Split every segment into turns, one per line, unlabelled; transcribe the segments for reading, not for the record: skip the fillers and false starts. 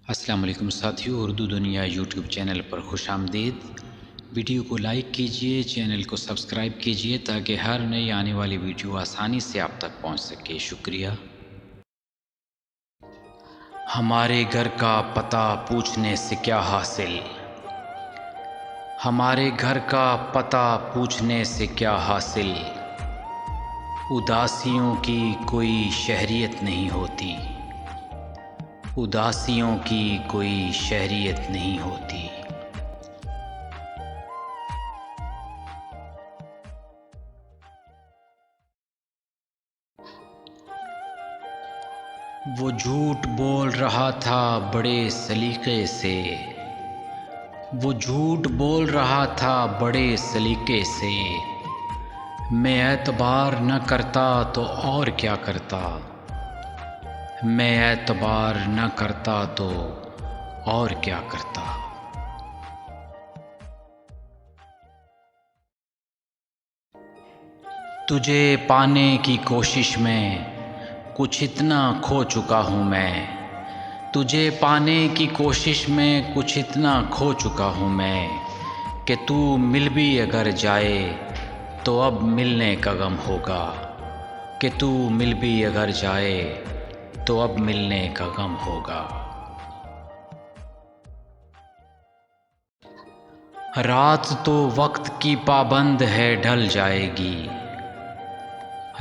अस्सलाम वालेकुम साथियों, उर्दू दुनिया यूट्यूब चैनल पर खुश आमदीद। वीडियो को लाइक कीजिए, चैनल को सब्सक्राइब कीजिए ताकि हर नई आने वाली वीडियो आसानी से आप तक पहुंच सके। शुक्रिया। हमारे घर का पता पूछने से क्या हासिल, हमारे घर का पता पूछने से क्या हासिल। उदासियों की कोई शहरियत नहीं होती, उदासियों की कोई शहरियत नहीं होती। वो झूठ बोल रहा था बड़े सलीके से, वो झूठ बोल रहा था बड़े सलीके से। मैं एतबार न करता तो और क्या करता, मैं एतबार न करता तो और क्या करता। तुझे पाने की कोशिश में कुछ इतना खो चुका हूँ मैं, तुझे पाने की कोशिश में कुछ इतना खो चुका हूँ मैं, कि तू मिल भी अगर जाए तो अब मिलने का गम होगा, कि तू मिल भी अगर जाए तो अब मिलने का गम होगा। रात तो वक्त की पाबंद है ढल जाएगी,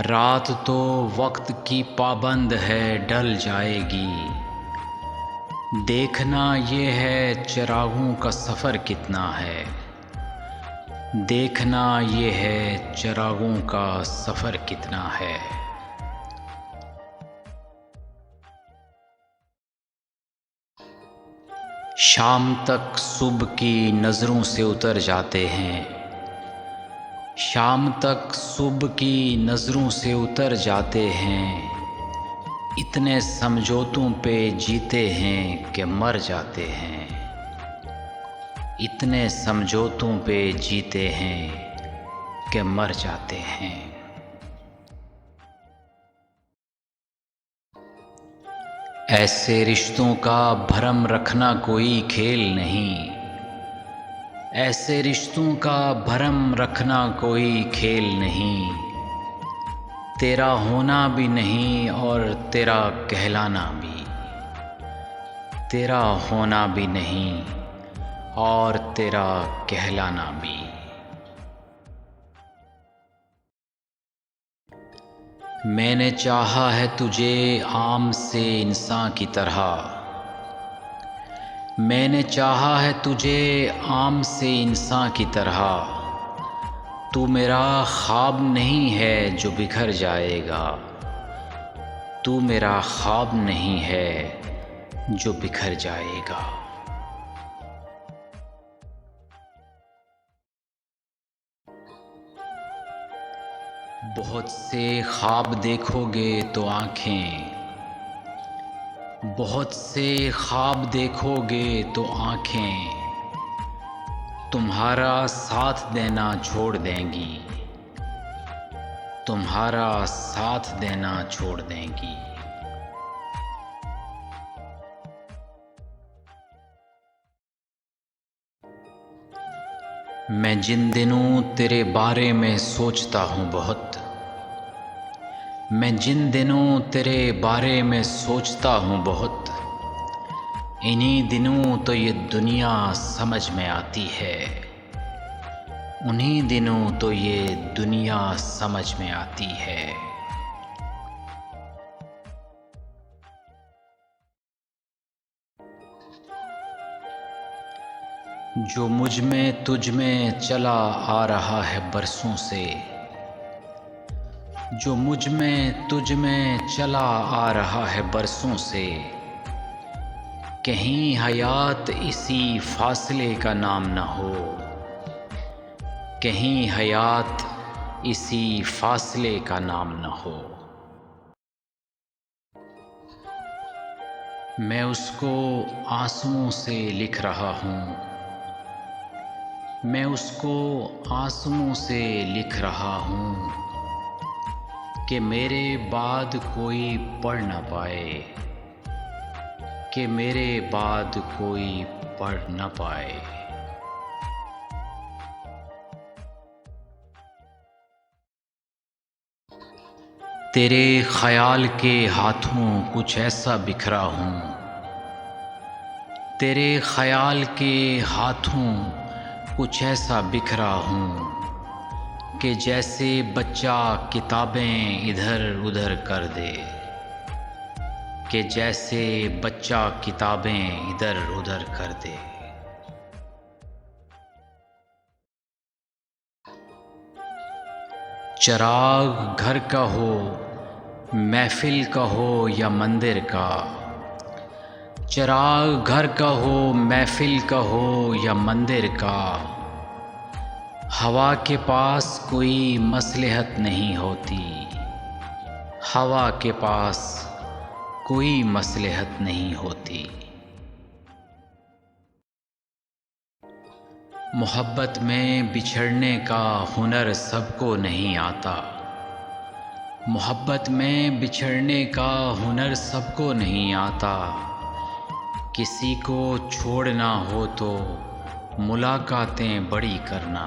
रात तो वक्त की पाबंद है ढल जाएगी। देखना ये है चिरागों का सफ़र कितना है, देखना ये है चिरागों का सफ़र कितना है। शाम तक सुबह की नज़रों से उतर जाते हैं, शाम तक सुबह की नज़रों से उतर जाते हैं। इतने समझौतों पे जीते हैं कि मर जाते हैं, इतने समझौतों पे जीते हैं कि मर जाते हैं। ऐसे रिश्तों का भरम रखना कोई खेल नहीं, ऐसे रिश्तों का भरम रखना कोई खेल नहीं। तेरा होना भी नहीं और तेरा कहलाना भी, तेरा होना भी नहीं और तेरा कहलाना भी। मैंने चाहा है तुझे आम से इंसान की तरह, मैंने चाहा है तुझे आम से इंसान की तरह। तू मेरा ख्वाब नहीं है जो बिखर जाएगा, तू मेरा ख्वाब नहीं है जो बिखर जाएगा। बहुत से ख्वाब देखोगे तो आँखें, बहुत से ख्वाब देखोगे तो आँखें तुम्हारा साथ देना छोड़ देंगी, तुम्हारा साथ देना छोड़ देंगी। मैं जिन दिनों तेरे बारे में सोचता हूँ बहुत, मैं जिन दिनों तेरे बारे में सोचता हूँ बहुत, इन्हीं दिनों तो ये दुनिया समझ में आती है, उन्हीं दिनों तो ये दुनिया समझ में आती है। जो मुझ में तुझ में चला आ रहा है बरसों से, जो मुझ में तुझ में चला आ रहा है बरसों से। कहीं हयात इसी फासले का नाम न हो, कहीं हयात इसी फासले का नाम न हो। मैं उसको आंसुओं से लिख रहा हूँ, मैं उसको आंसुओं से लिख रहा हूँ, कि मेरे बाद कोई पढ़ न पाए, कि मेरे बाद कोई पढ़ न पाए। तेरे ख्याल के हाथों कुछ ऐसा बिखरा हूँ, तेरे ख्याल के हाथों कुछ ऐसा बिखरा हूँ कि जैसे बच्चा किताबें इधर उधर कर दे, कि जैसे बच्चा किताबें इधर उधर कर दे। चिराग घर का हो, महफिल का हो या मंदिर का, चिराग घर का हो, महफिल का हो या मंदिर का, हवा के पास कोई मसलहत नहीं होती, हवा के पास कोई मसलहत नहीं होती। मोहब्बत में बिछड़ने का हुनर सबको नहीं आता, मोहब्बत में बिछड़ने का हुनर सबको नहीं आता। किसी को छोड़ना हो तो मुलाकातें बड़ी करना,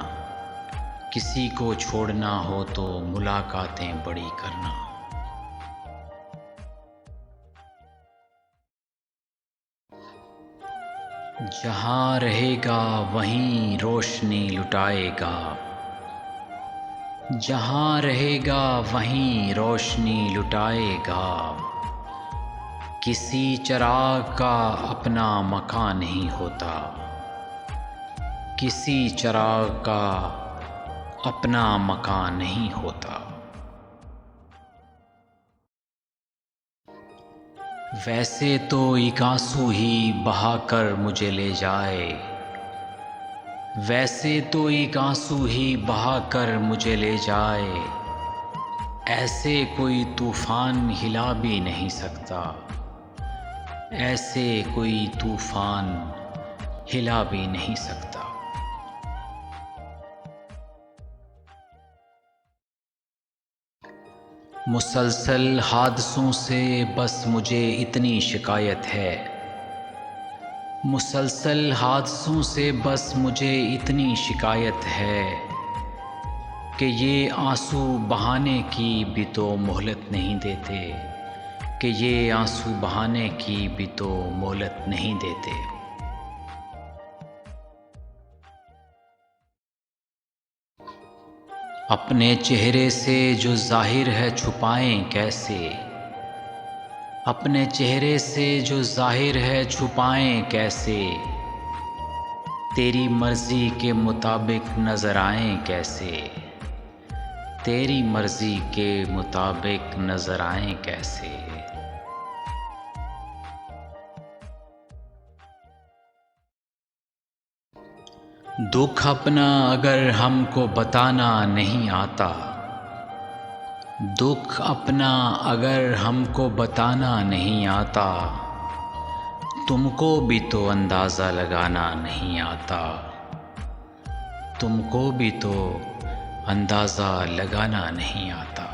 किसी को छोड़ना हो तो मुलाकातें बड़ी करना। जहाँ रहेगा वहीं रोशनी लुटाएगा, जहाँ रहेगा वहीं रोशनी लुटाएगा। किसी चिराग का अपना मकान नहीं होता, किसी चिराग का अपना मकान नहीं होता। वैसे तो एक आंसू ही बहाकर मुझे ले जाए, वैसे तो एक आंसू ही बहाकर मुझे ले जाए। ऐसे कोई तूफान हिला भी नहीं सकता, ऐसे कोई तूफान हिला भी नहीं सकता। मुसलसल हादसों से बस मुझे इतनी शिकायत है, मुसलसल हादसों से बस मुझे इतनी शिकायत है कि ये आंसू बहाने की भी तो मोहलत नहीं देते, कि ये आंसू बहाने की भी तो मोहलत नहीं देते। अपने चेहरे से जो जाहिर है छुपाएं कैसे, अपने चेहरे से जो जाहिर है छुपाएं कैसे। तेरी मर्ज़ी के मुताबिक नज़र आएं कैसे, तेरी मर्ज़ी के मुताबिक नज़र आएं कैसे। दुख अपना अगर हमको बताना नहीं आता, दुख अपना अगर हमको बताना नहीं आता, तुमको भी तो अंदाज़ा लगाना नहीं आता, तुमको भी तो अंदाज़ा लगाना नहीं आता।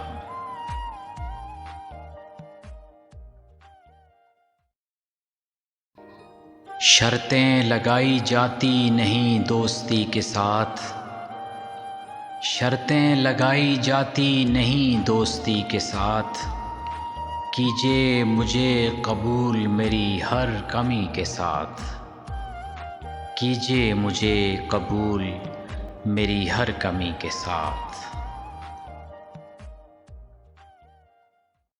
शर्तें लगाई जाती नहीं दोस्ती के साथ, शर्तें लगाई जाती नहीं दोस्ती के साथ। कीजिए मुझे कबूल मेरी हर कमी के साथ, कीजिए मुझे कबूल मेरी हर कमी के साथ।